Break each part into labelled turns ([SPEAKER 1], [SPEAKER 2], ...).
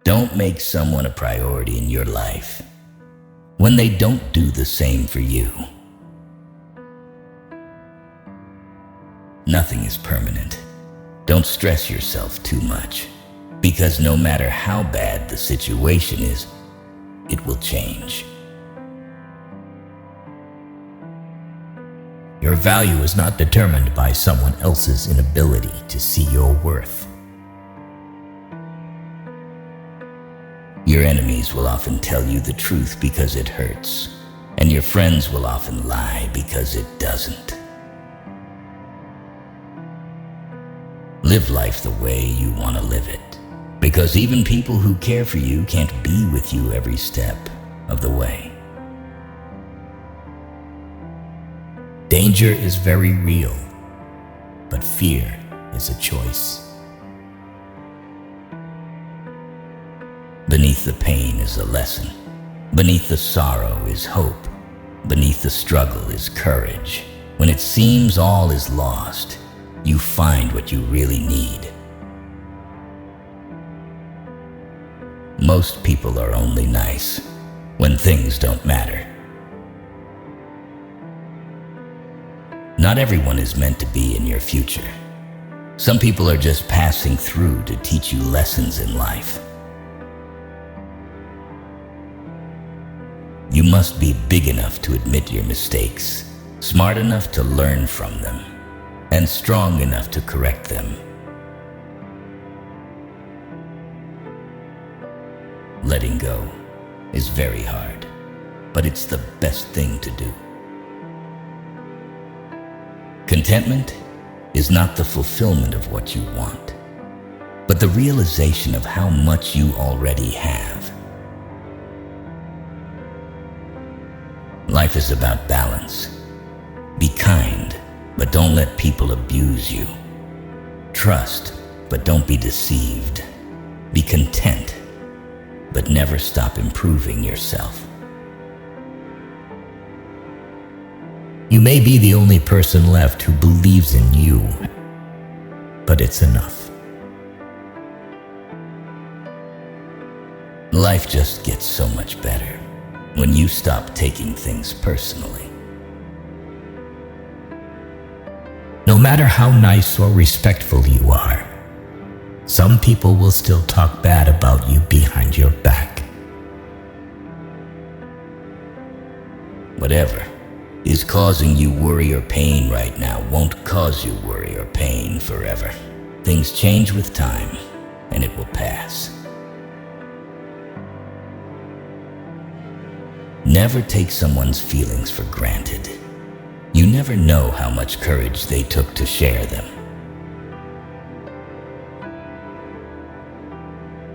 [SPEAKER 1] Don't make someone a priority in your life when they don't do the same for you. Nothing is permanent. Don't stress yourself too much, because no matter how bad the situation is, it will change.
[SPEAKER 2] Your value is not determined by someone else's inability to see your worth.
[SPEAKER 1] Your enemies will often tell you the truth because it hurts, and your friends will often lie because it doesn't. Live life the way you want to live it, because even people who care for you can't be with you every step of the way.
[SPEAKER 2] Danger is very real, but fear is a choice.
[SPEAKER 1] Beneath the pain is a lesson. Beneath the sorrow is hope. Beneath the struggle is courage. When it seems all is lost, you find what you really need. Most people are only nice when things don't matter. Not everyone is meant to be in your future. Some people are just passing through to teach you lessons in life. You must be big enough to admit your mistakes, smart enough to learn from them, and strong enough to correct them. Letting go is very hard, but it's the best thing to do. Contentment is not the fulfillment of what you want, but the realization of how much you already have. Life is about balance. Be kind, but don't let people abuse you. Trust, but don't be deceived. Be content, but never stop improving yourself.
[SPEAKER 2] You may be the only person left who believes in you, but it's enough.
[SPEAKER 1] Life just gets so much better when you stop taking things personally.
[SPEAKER 2] No matter how nice or respectful you are, some people will still talk bad about you behind your back.
[SPEAKER 1] Whatever is causing you worry or pain right now won't cause you worry or pain forever. Things change with time, and it will pass. Never take someone's feelings for granted. You never know how much courage they took to share them.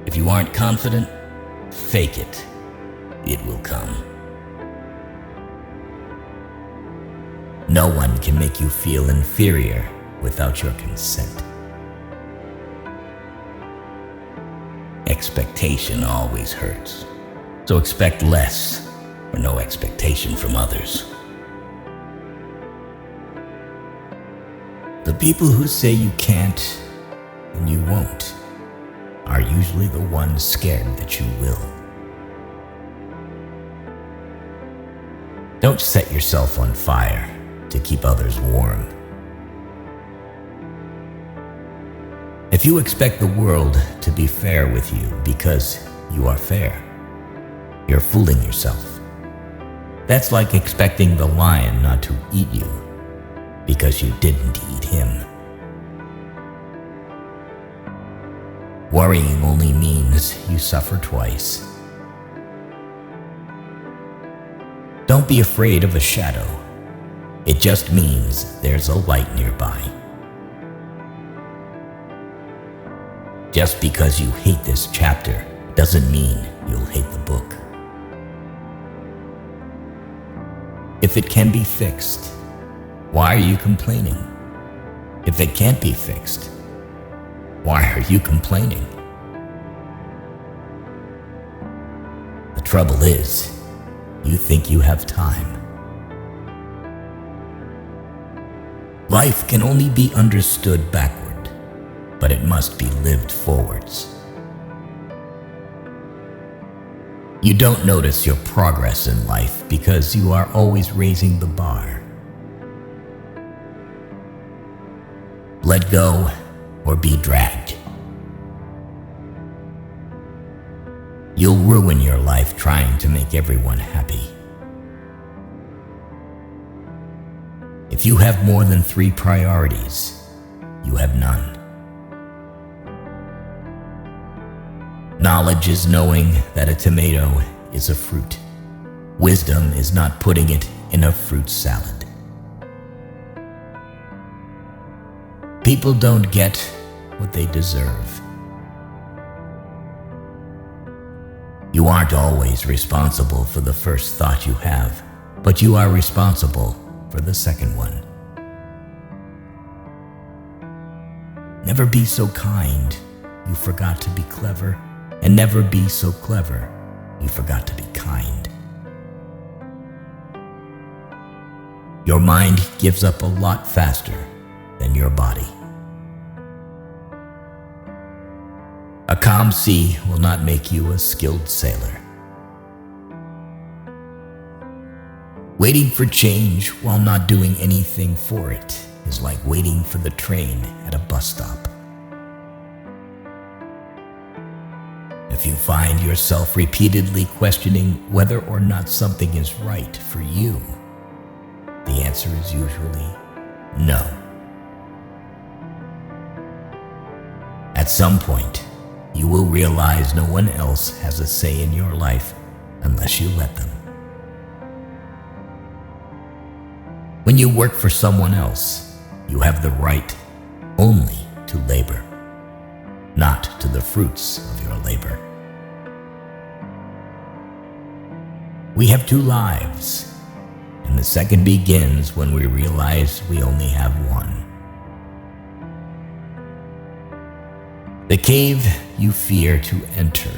[SPEAKER 1] If you aren't confident, fake it. It will come.
[SPEAKER 2] No one can make you feel inferior without your consent.
[SPEAKER 1] Expectation always hurts, so expect less or no expectation from others.
[SPEAKER 2] The people who say you can't and you won't are usually the ones scared that you will. Don't set yourself on fire to keep others warm. If you expect the world to be fair with you because you are fair, you're fooling yourself. That's like expecting the lion not to eat you because you didn't eat him. Worrying only means you suffer twice. Don't be afraid of a shadow. It just means there's a light nearby. Just because you hate this chapter doesn't mean you'll hate the book. If it can be fixed, why are you complaining? If it can't be fixed, why are you complaining? The trouble is, you think you have time. Life can only be understood backward, but it must be lived forwards. You don't notice your progress in life because you are always raising the bar. Let go or be dragged. You'll ruin your life trying to make everyone happy. If you have more than 3 priorities, you have none. Knowledge is knowing that a tomato is a fruit. Wisdom is not putting it in a fruit salad. People don't get what they deserve. You aren't always responsible for the first thought you have, but you are responsible for the second one. Never be so kind you forgot to be clever, and never be so clever you forgot to be kind. Your mind gives up a lot faster than your body. A calm sea will not make you a skilled sailor. Waiting for change while not doing anything for it is like waiting for the train at a bus stop. If you find yourself repeatedly questioning whether or not something is right for you, the answer is usually no. At some point, you will realize no one else has a say in your life unless you let them. When you work for someone else, you have the right only to labor, not to the fruits of your labor. We have 2 lives, and the second begins when we realize we only have one. The cave you fear to enter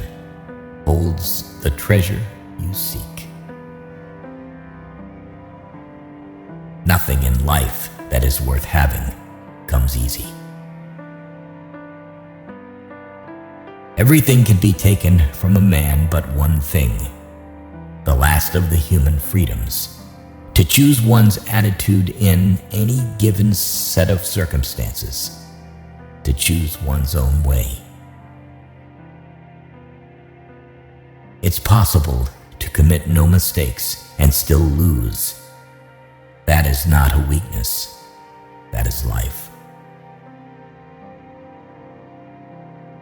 [SPEAKER 2] holds the treasure you seek. Nothing in life that is worth having comes easy. Everything can be taken from a man but one thing, the last of the human freedoms, to choose one's attitude in any given set of circumstances, to choose one's own way. It's possible to commit no mistakes and still lose. That is not a weakness, that is life.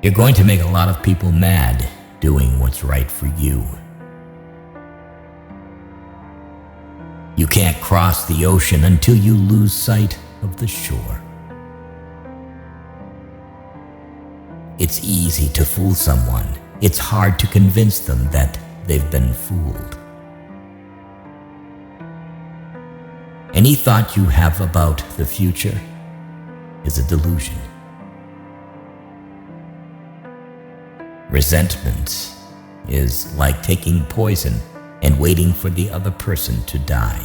[SPEAKER 2] You're going to make a lot of people mad doing what's right for you. You can't cross the ocean until you lose sight of the shore. It's easy to fool someone. It's hard to convince them that they've been fooled. Any thought you have about the future is a delusion. Resentment is like taking poison and waiting for the other person to die.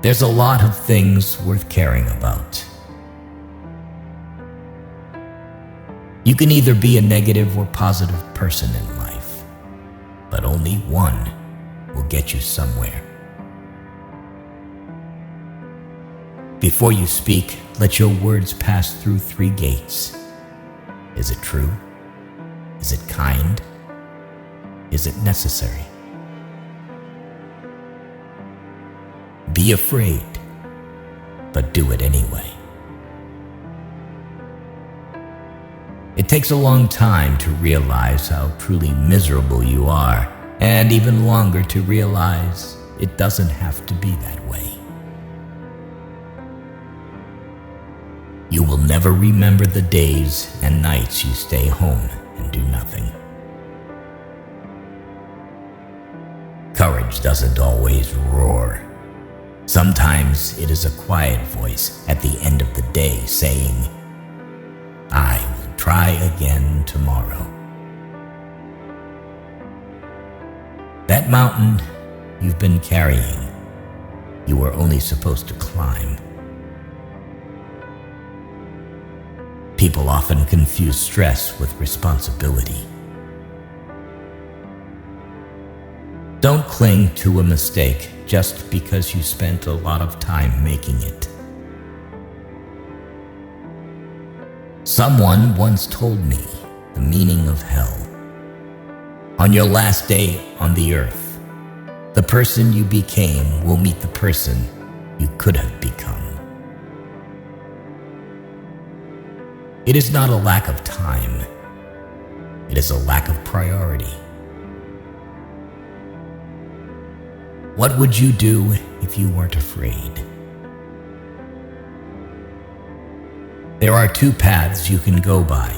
[SPEAKER 2] There's a lot of things worth caring about. You can either be a negative or positive person in life, but only one will get you somewhere. Before you speak, let your words pass through 3 gates. Is it true? Is it kind? Is it necessary? Be afraid, but do it anyway. It takes a long time to realize how truly miserable you are, and even longer to realize it doesn't have to be that way. You will never remember the days and nights you stay home and do nothing. Courage doesn't always roar. Sometimes it is a quiet voice at the end of the day saying, "I will try again tomorrow." That mountain you've been carrying, you were only supposed to climb. People often confuse stress with responsibility. Don't cling to a mistake just because you spent a lot of time making it. Someone once told me the meaning of hell. On your last day on the earth, the person you became will meet the person you could have become. It is not a lack of time. It is a lack of priority. What would you do if you weren't afraid? There are two paths you can go by,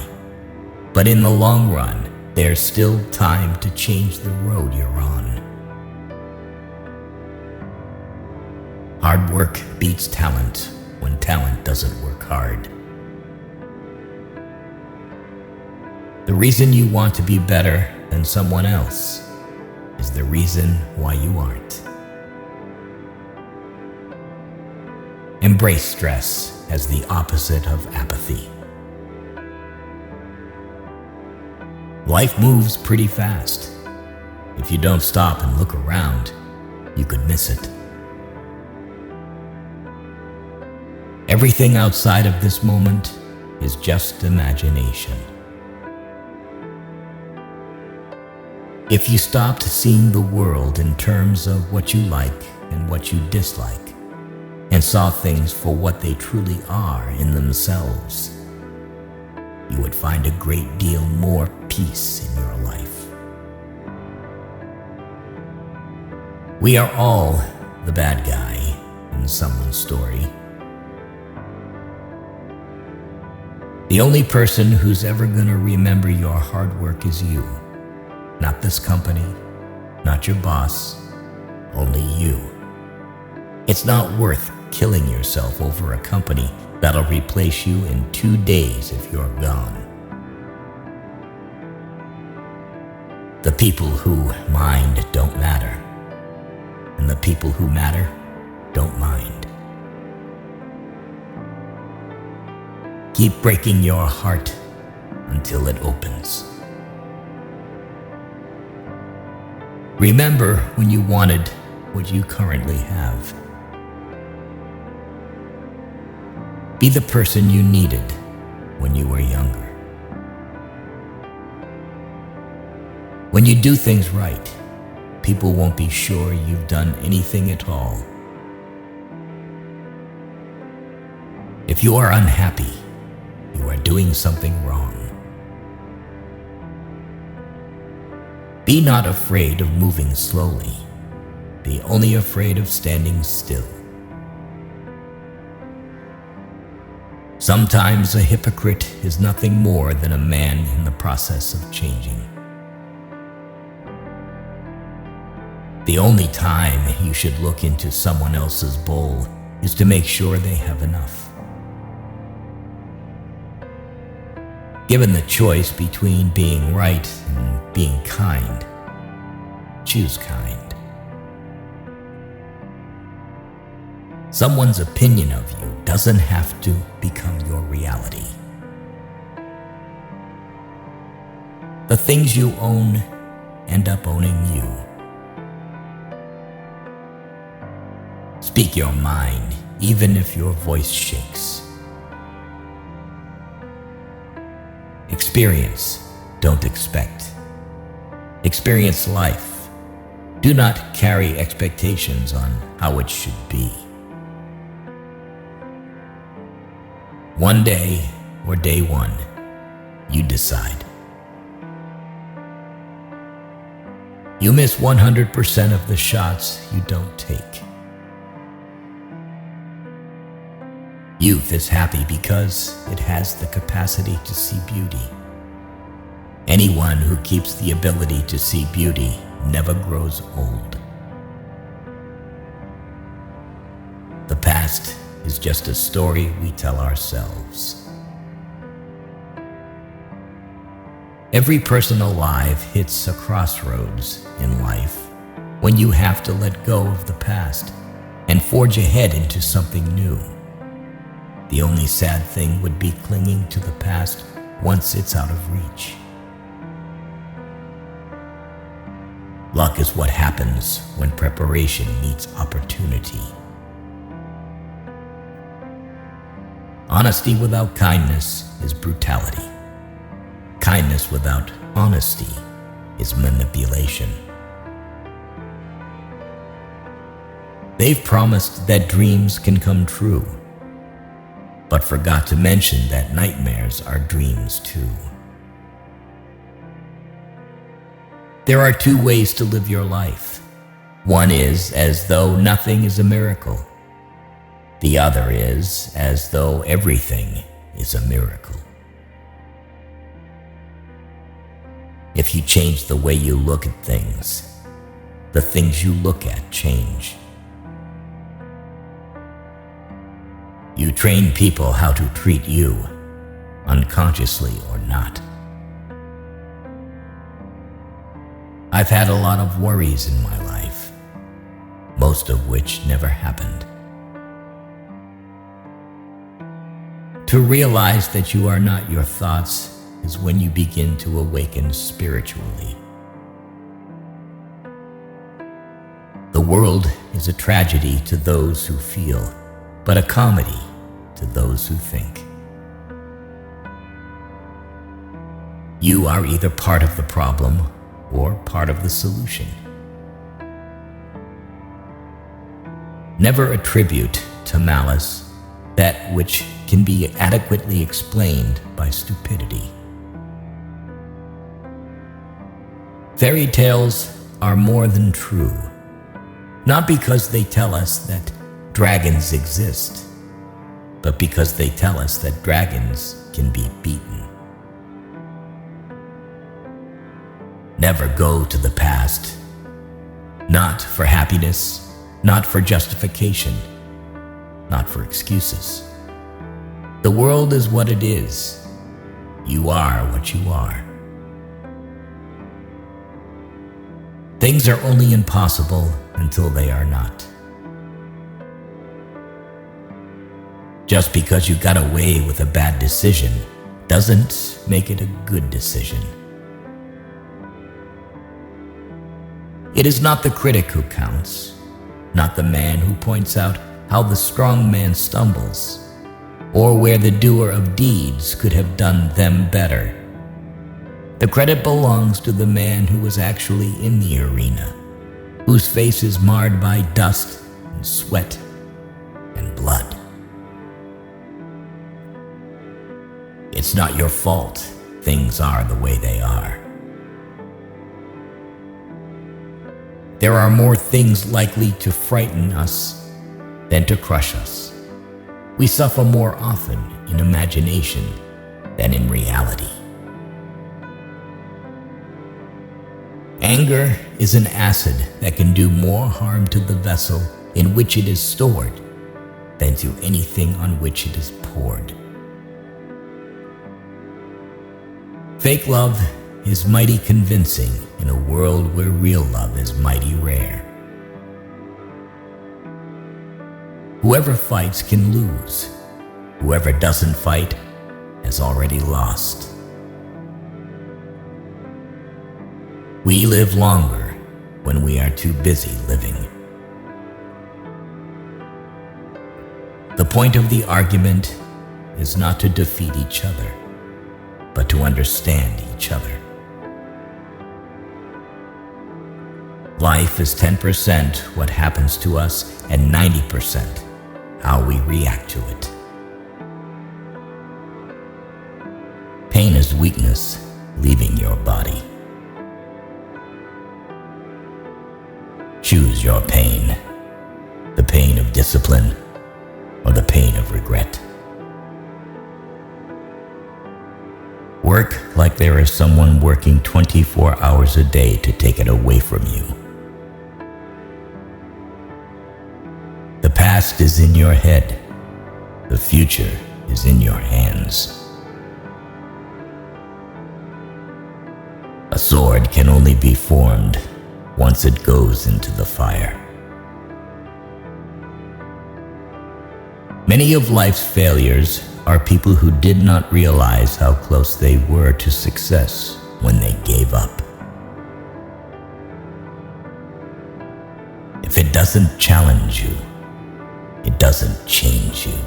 [SPEAKER 2] but in the long run, there's still time to change the road you're on. Hard work beats talent when talent doesn't work hard. The reason you want to be better than someone else is the reason why you aren't. Embrace stress as the opposite of apathy. Life moves pretty fast. If you don't stop and look around, you could miss it. Everything outside of this moment is just imagination. If you stopped seeing the world in terms of what you like and what you dislike, and saw things for what they truly are in themselves, you would find a great deal more peace in your life. We are all the bad guy in someone's story. The only person who's ever gonna remember your hard work is you. Not this company, not your boss, only you. It's not worth killing yourself over a company that'll replace you in 2 days if you're gone. The people who mind don't matter, and the people who matter don't mind. Keep breaking your heart until it opens. Remember when you wanted what you currently have. Be the person you needed when you were younger. When you do things right, people won't be sure you've done anything at all. If you are unhappy, you are doing something wrong. Be not afraid of moving slowly. Be only afraid of standing still. Sometimes a hypocrite is nothing more than a man in the process of changing. The only time you should look into someone else's bowl is to make sure they have enough. Given the choice between being right and being kind, choose kind. Someone's opinion of you doesn't have to become your reality. The things you own end up owning you. Speak your mind, even if your voice shakes. Experience, don't expect. Experience life. Do not carry expectations on how it should be. One day, or day one, you decide. You miss 100% of the shots you don't take. Youth is happy because it has the capacity to see beauty. Anyone who keeps the ability to see beauty never grows old. The past is just a story we tell ourselves. Every person alive hits a crossroads in life when you have to let go of the past and forge ahead into something new. The only sad thing would be clinging to the past once it's out of reach. Luck is what happens when preparation meets opportunity. Honesty without kindness is brutality. Kindness without honesty is manipulation. They've promised that dreams can come true, but forgot to mention that nightmares are dreams too. There are two ways to live your life. One is as though nothing is a miracle. The other is as though everything is a miracle. If you change the way you look at things, the things you look at change. You train people how to treat you, unconsciously or not. I've had a lot of worries in my life, most of which never happened. To realize that you are not your thoughts is when you begin to awaken spiritually. The world is a tragedy to those who feel, but a comedy to those who think. You are either part of the problem or part of the solution. Never attribute to malice that which can be adequately explained by stupidity. Fairy tales are more than true, not because they tell us that dragons exist, but because they tell us that dragons can be beaten. Never go to the past, not for happiness, not for justification, not for excuses. The world is what it is. You are what you are. Things are only impossible until they are not. Just because you got away with a bad decision doesn't make it a good decision. It is not the critic who counts, not the man who points out how the strong man stumbles, or where the doer of deeds could have done them better. The credit belongs to the man who was actually in the arena, whose face is marred by dust and sweat and blood. It's not your fault things are the way they are. There are more things likely to frighten us than to crush us. We suffer more often in imagination than in reality. Anger is an acid that can do more harm to the vessel in which it is stored than to anything on which it is poured. Fake love is mighty convincing in a world where real love is mighty rare. Whoever fights can lose. Whoever doesn't fight has already lost. We live longer when we are too busy living. The point of the argument is not to defeat each other, but to understand each other. Life is 10% what happens to us and 90% how we react to it. Pain is weakness leaving your body. Choose your pain, the pain of discipline or the pain of regret. Work like there is someone working 24 hours a day to take it away from you. The past is in your head. The future is in your hands. A sword can only be formed once it goes into the fire. Many of life's failures are people who did not realize how close they were to success when they gave up. doesn't challenge you. It doesn't change you.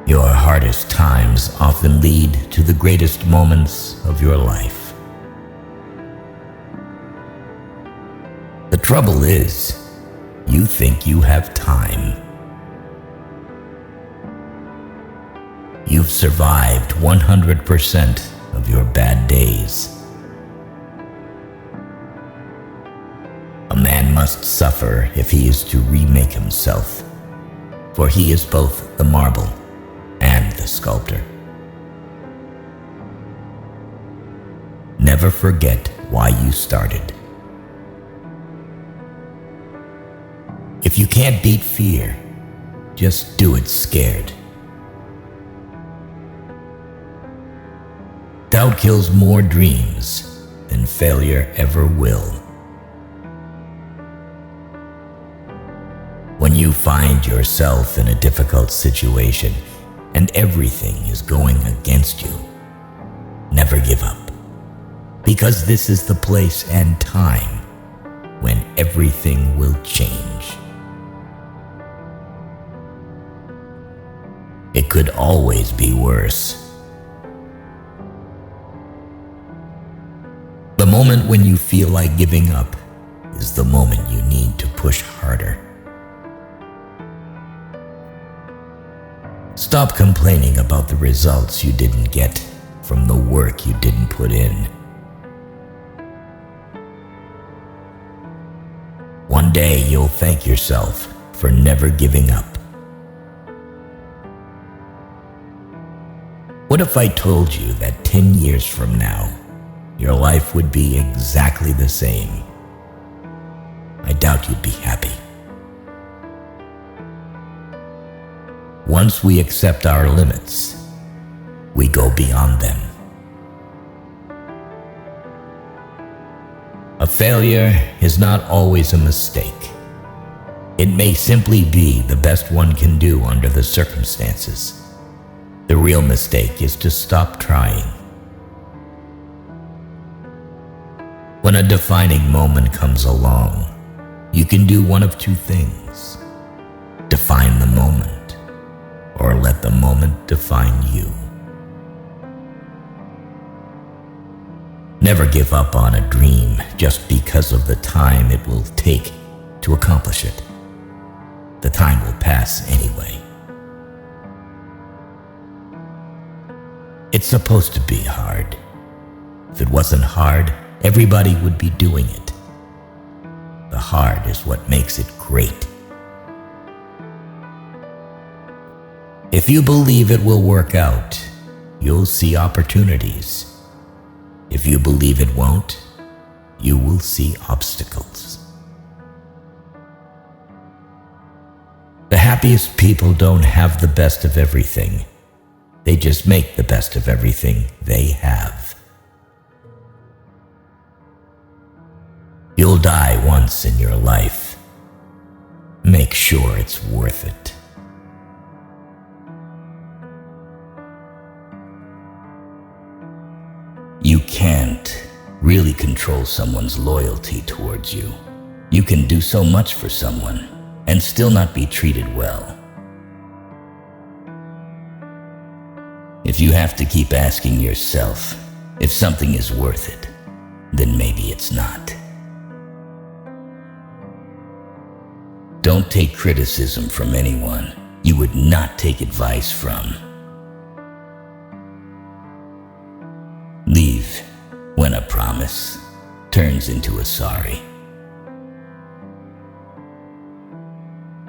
[SPEAKER 2] Your hardest times often lead to the greatest moments of your life. The trouble is, you think you have time. You've survived 100% of your bad days. A man must suffer if he is to remake himself, for he is both the marble and the sculptor. Never forget why you started. If you can't beat fear, just do it scared. Doubt kills more dreams than failure ever will. When you find yourself in a difficult situation and everything is going against you, never give up, because this is the place and time when everything will change. It could always be worse. The moment when you feel like giving up is the moment you need to push harder. Stop complaining about the results you didn't get from the work you didn't put in. One day you'll thank yourself for never giving up. What if I told you that 10 years from now, your life would be exactly the same? I doubt you'd be happy. Once we accept our limits, we go beyond them. A failure is not always a mistake. It may simply be the best one can do under the circumstances. The real mistake is to stop trying. When a defining moment comes along, you can do one of two things: define the moment, or let the moment define you. Never give up on a dream just because of the time it will take to accomplish it. The time will pass anyway. It's supposed to be hard. If it wasn't hard, everybody would be doing it. The hard is what makes it great. If you believe it will work out, you'll see opportunities. If you believe it won't, you will see obstacles. The happiest people don't have the best of everything. They just make the best of everything they have. You'll die once in your life. Make sure it's worth it.
[SPEAKER 1] You can't really control someone's loyalty towards you. You can do so much for someone and still not be treated well. If you have to keep asking yourself if something is worth it, then maybe it's not. Don't take criticism from anyone you would not take advice from. Leave when a promise turns into a sorry.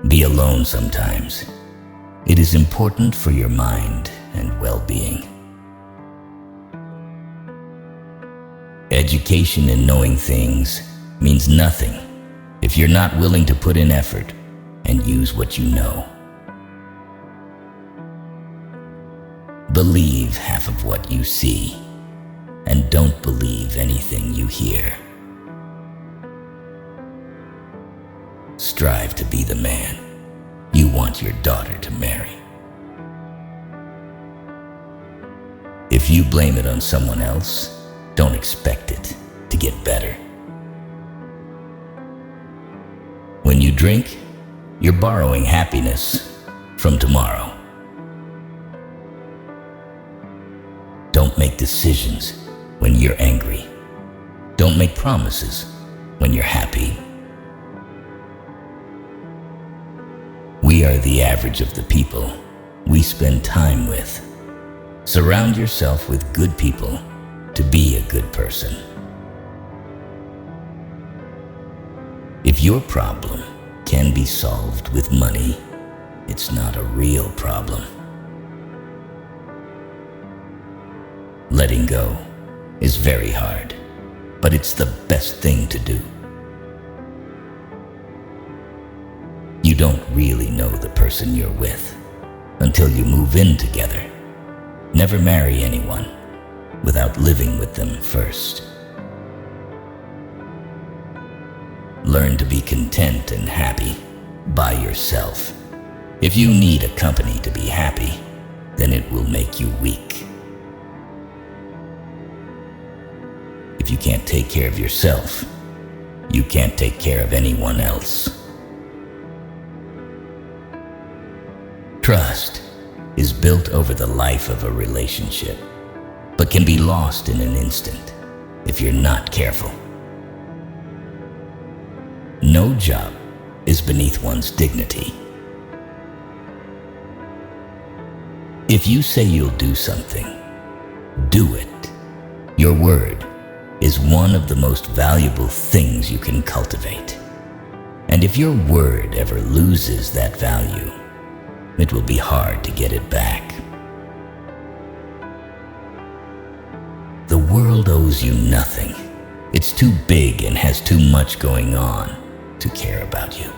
[SPEAKER 1] Be alone sometimes. It is important for your mind and well-being. Education and knowing things means nothing if you're not willing to put in effort and use what you know. Believe half of what you see, and don't believe anything you hear. Strive to be the man you want your daughter to marry. If you blame it on someone else, don't expect it to get better. drink, you're borrowing happiness from tomorrow. Don't make decisions when you're angry. Don't make promises when you're happy. We are the average of the people we spend time with. Surround yourself with good people to be a good person. If your problem can be solved with money, it's not a real problem. Letting go is very hard, but it's the best thing to do. You don't really know the person you're with until you move in together. Never marry anyone without living with them first. Learn to be content and happy by yourself. If you need a company to be happy, then it will make you weak. If you can't take care of yourself, you can't take care of anyone else. Trust is built over the life of a relationship, but can be lost in an instant if you're not careful. No job is beneath one's dignity. If you say you'll do something, do it. Your word is one of the most valuable things you can cultivate. And if your word ever loses that value, it will be hard to get it back. The world owes you nothing. It's too big and has too much going on to care about you.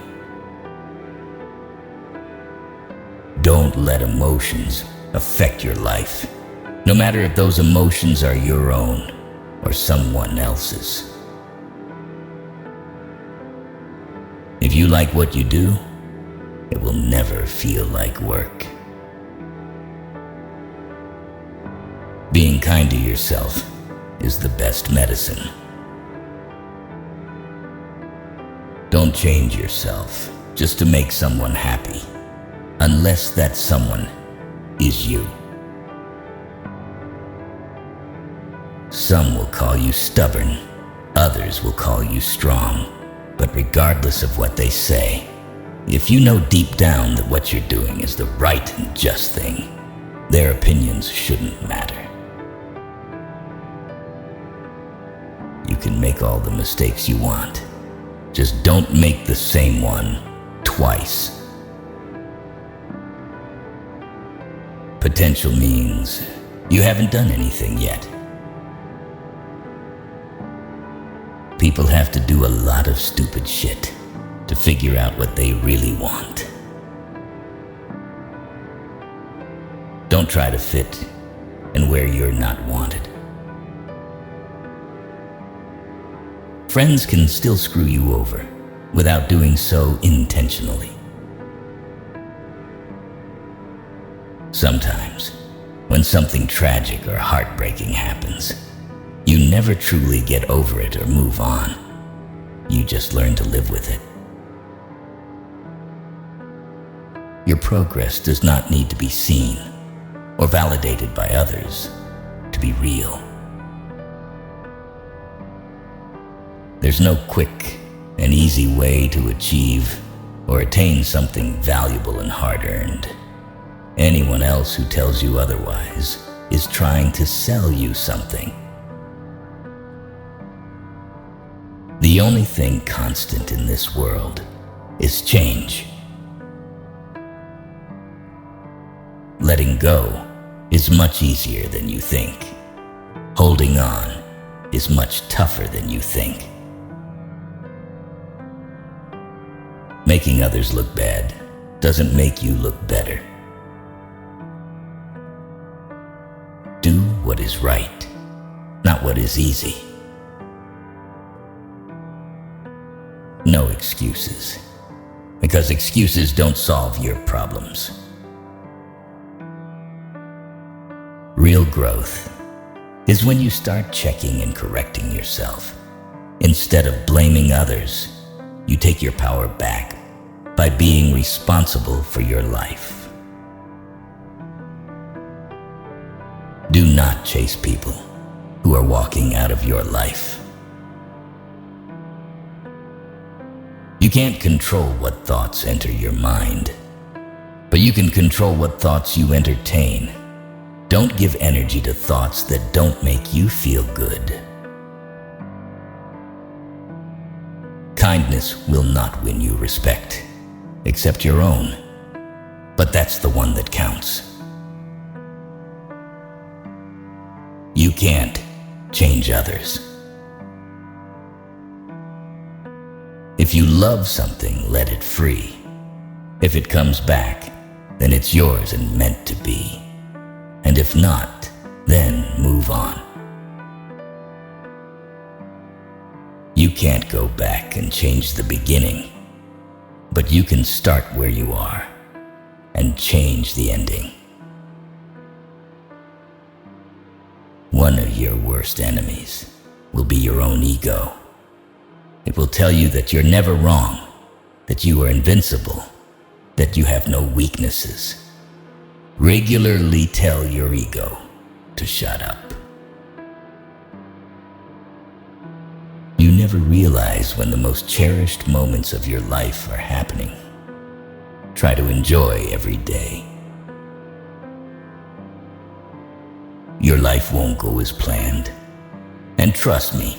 [SPEAKER 1] Don't let emotions affect your life, no matter if those emotions are your own or someone else's. If you like what you do, it will never feel like work. Being kind to yourself is the best medicine. Don't change yourself just to make someone happy, unless that someone is you. Some will call you stubborn, others will call you strong, but regardless of what they say, if you know deep down that what you're doing is the right and just thing, their opinions shouldn't matter. You can make all the mistakes you want. Just don't make the same one twice. Potential means you haven't done anything yet. People have to do a lot of stupid shit to figure out what they really want. Don't try to fit in where you're not wanted. Friends can still screw you over without doing so intentionally. Sometimes, when something tragic or heartbreaking happens, you never truly get over it or move on. You just learn to live with it. Your progress does not need to be seen or validated by others to be real. There's no quick and easy way to achieve or attain something valuable and hard-earned. Anyone else who tells you otherwise is trying to sell you something. The only thing constant in this world is change. Letting go is much easier than you think. Holding on is much tougher than you think. Making others look bad doesn't make you look better. Do what is right, not what is easy. No excuses, because excuses don't solve your problems. Real growth is when you start checking and correcting yourself. Instead of blaming others, you take your power back by being responsible for your life. Do not chase people who are walking out of your life. You can't control what thoughts enter your mind, but you can control what thoughts you entertain. Don't give energy to thoughts that don't make you feel good. Kindness will not win you respect, except your own, but that's the one that counts. You can't change others. If you love something, let it free. If it comes back, then it's yours and meant to be. And if not, then move on. You can't go back and change the beginning, but you can start where you are and change the ending. One of your worst enemies will be your own ego. It will tell you that you're never wrong, that you are invincible, that you have no weaknesses. Regularly tell your ego to shut up. You never realize when the most cherished moments of your life are happening. Try to enjoy every day. Your life won't go as planned, and trust me,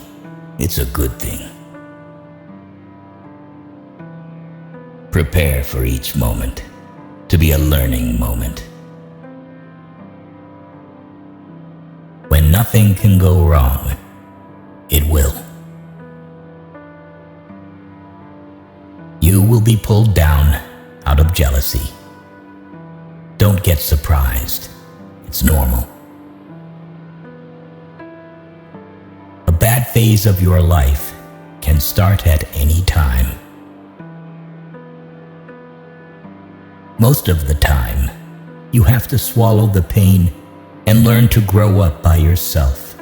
[SPEAKER 1] it's a good thing. Prepare for each moment to be a learning moment. When nothing can go wrong, it will. You will be pulled down out of jealousy. Don't get surprised. It's normal. A bad phase of your life can start at any time. Most of the time, you have to swallow the pain and learn to grow up by yourself.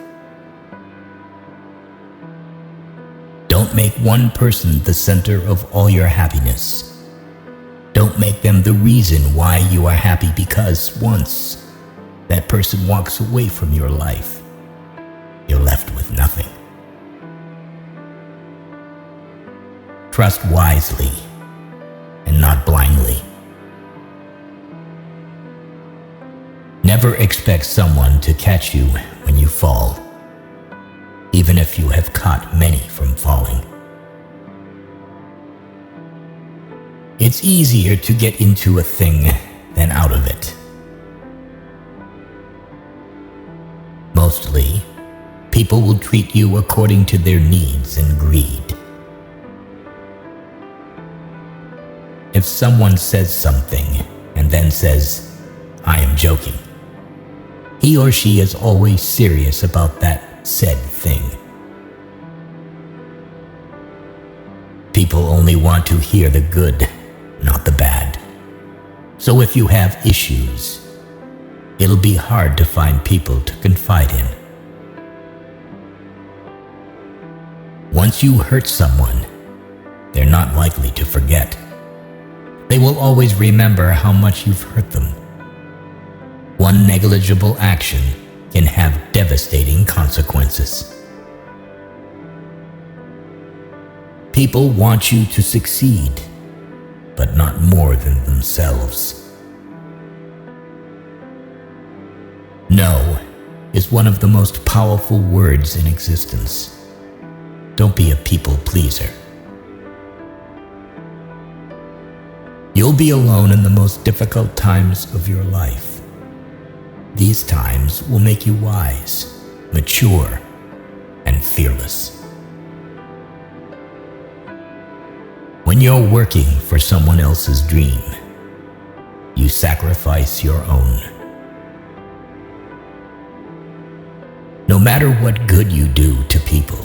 [SPEAKER 1] Don't make one person the center of all your happiness. Don't make them the reason why you are happy, because once that person walks away from your life, you're left with nothing. Trust wisely and not blindly. Never expect someone to catch you when you fall, even if you have caught many from falling. It's easier to get into a thing than out of it. Mostly, people will treat you according to their needs and greed. If someone says something and then says, "I am joking," he or she is always serious about that said thing. People only want to hear the good, not the bad. So if you have issues, it'll be hard to find people to confide in. Once you hurt someone, they're not likely to forget. They will always remember how much you've hurt them. One negligible action can have devastating consequences. People want you to succeed, but not more than themselves. No is one of the most powerful words in existence. Don't be a people pleaser. You'll be alone in the most difficult times of your life. These times will make you wise, mature, and fearless. When you're working for someone else's dream, you sacrifice your own. No matter what good you do to people,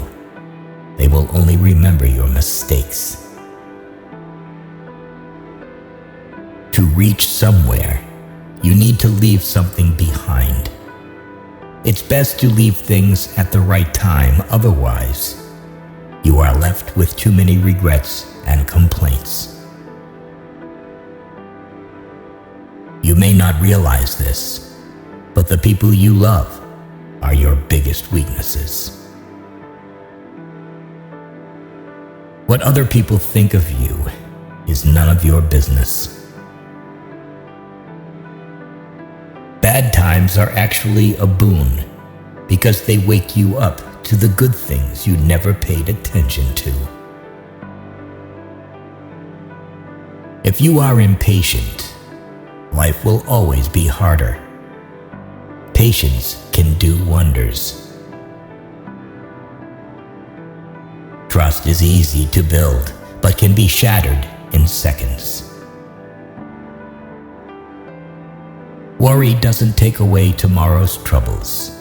[SPEAKER 1] they will only remember your mistakes. To reach somewhere, you need to leave something behind. It's best to leave things at the right time, otherwise, you are left with too many regrets and complaints.
[SPEAKER 2] You may not realize this, but the people you love are your biggest weaknesses. What other people think of you is none of your business. Bad times are actually a boon because they wake you up to the good things you never paid attention to. If you are impatient, life will always be harder. Patience can do wonders. Trust is easy to build, but can be shattered in seconds. Worry doesn't take away tomorrow's troubles.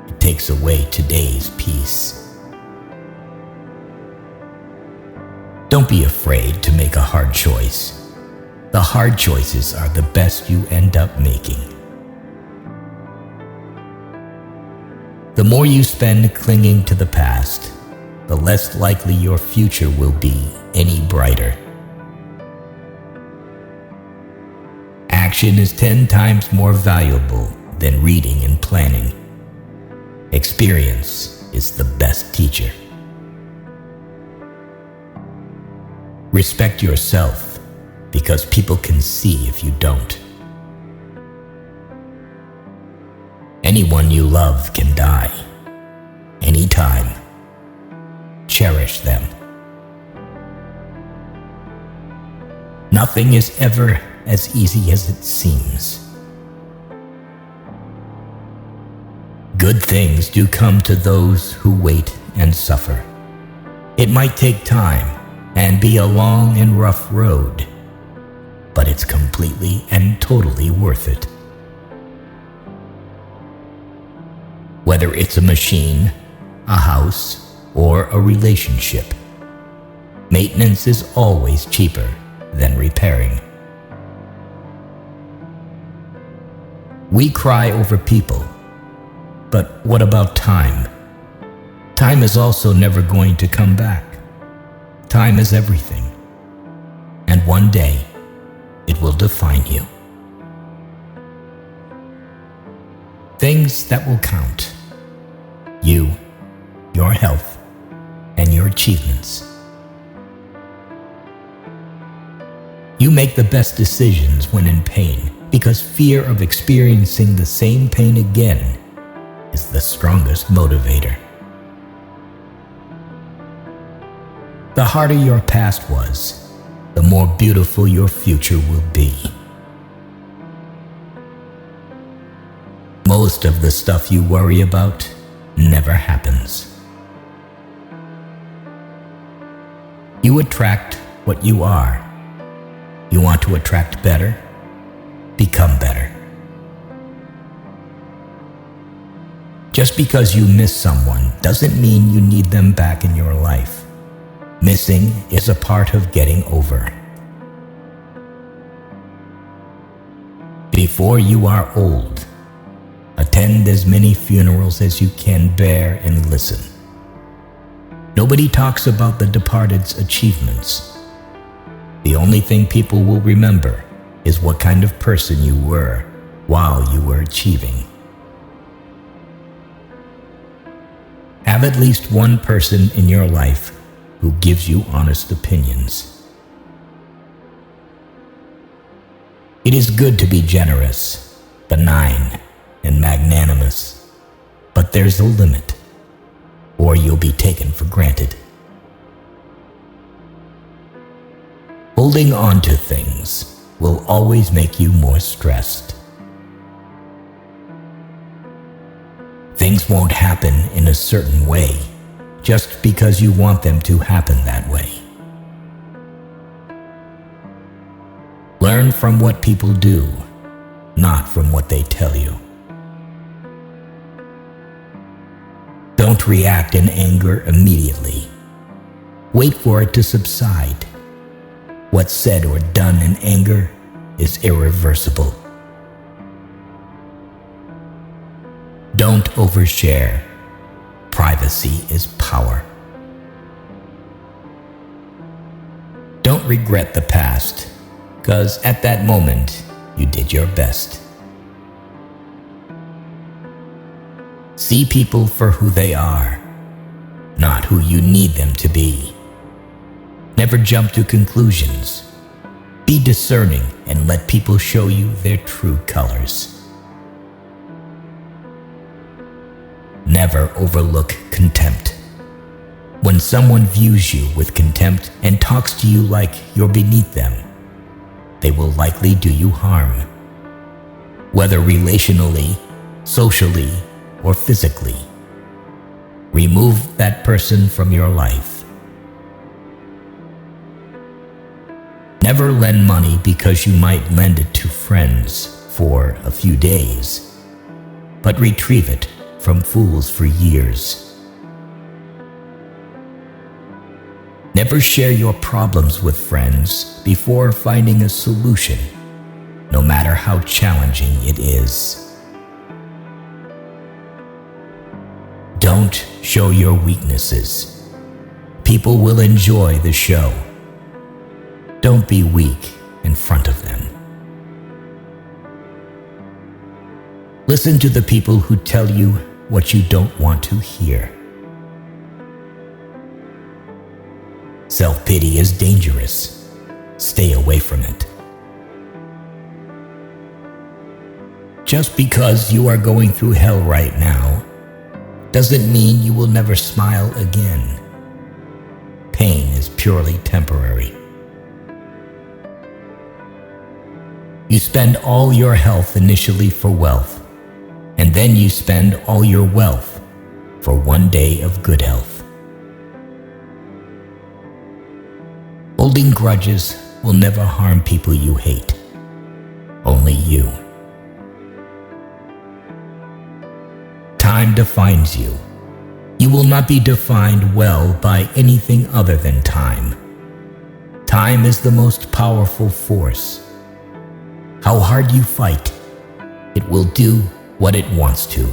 [SPEAKER 2] It takes away today's peace. Don't be afraid to make a hard choice. The hard choices are the best you end up making. The more you spend clinging to the past, the less likely your future will be any brighter. Action is 10 times more valuable than reading and planning. Experience is the best teacher. Respect yourself, because people can see if you don't. Anyone you love can die, anytime. Cherish them. Nothing is ever as easy as it seems. Good things do come to those who wait and suffer. It might take time and be a long and rough road, but it's completely and totally worth it. Whether it's a machine, a house, or a relationship, maintenance is always cheaper than repairing. We cry over people, but what about time? Time is also never going to come back. Time is everything, and one day it will define you. Things that will count: you, your health, and your achievements. You make the best decisions when in pain, because fear of experiencing the same pain again is the strongest motivator. The harder your past was, the more beautiful your future will be. Most of the stuff you worry about never happens. You attract what you are. You want to attract better? Become better. Just because you miss someone doesn't mean you need them back in your life. Missing is a part of getting over. Before you are old, attend as many funerals as you can bear and listen. Nobody talks about the departed's achievements. The only thing people will remember is what kind of person you were while you were achieving. Have at least one person in your life who gives you honest opinions. It is good to be generous, benign, and magnanimous, but there's a limit, or you'll be taken for granted. Holding on to things will always make you more stressed. Things won't happen in a certain way just because you want them to happen that way. Learn from what people do, not from what they tell you. Don't react in anger immediately. Wait for it to subside. What's said or done in anger is irreversible. Don't overshare. Privacy is power. Don't regret the past, because at that moment, you did your best. See people for who they are, not who you need them to be. Never jump to conclusions. Be discerning and let people show you their true colors. Never overlook contempt. When someone views you with contempt and talks to you like you're beneath them, they will likely do you harm. Whether relationally, socially, or physically, remove that person from your life. Never lend money because you might lend it to friends for a few days, but retrieve it from fools for years. Never share your problems with friends before finding a solution, no matter how challenging it is. Don't show your weaknesses. People will enjoy the show. Don't be weak in front of them. Listen to the people who tell you what you don't want to hear. Self-pity is dangerous. Stay away from it. Just because you are going through hell right now doesn't mean you will never smile again. Pain is purely temporary. You spend all your health initially for wealth, and then you spend all your wealth for one day of good health. Holding grudges will never harm people you hate, only you. Time defines you. You will not be defined well by anything other than time. Time is the most powerful force. How hard you fight, it will do what it wants to.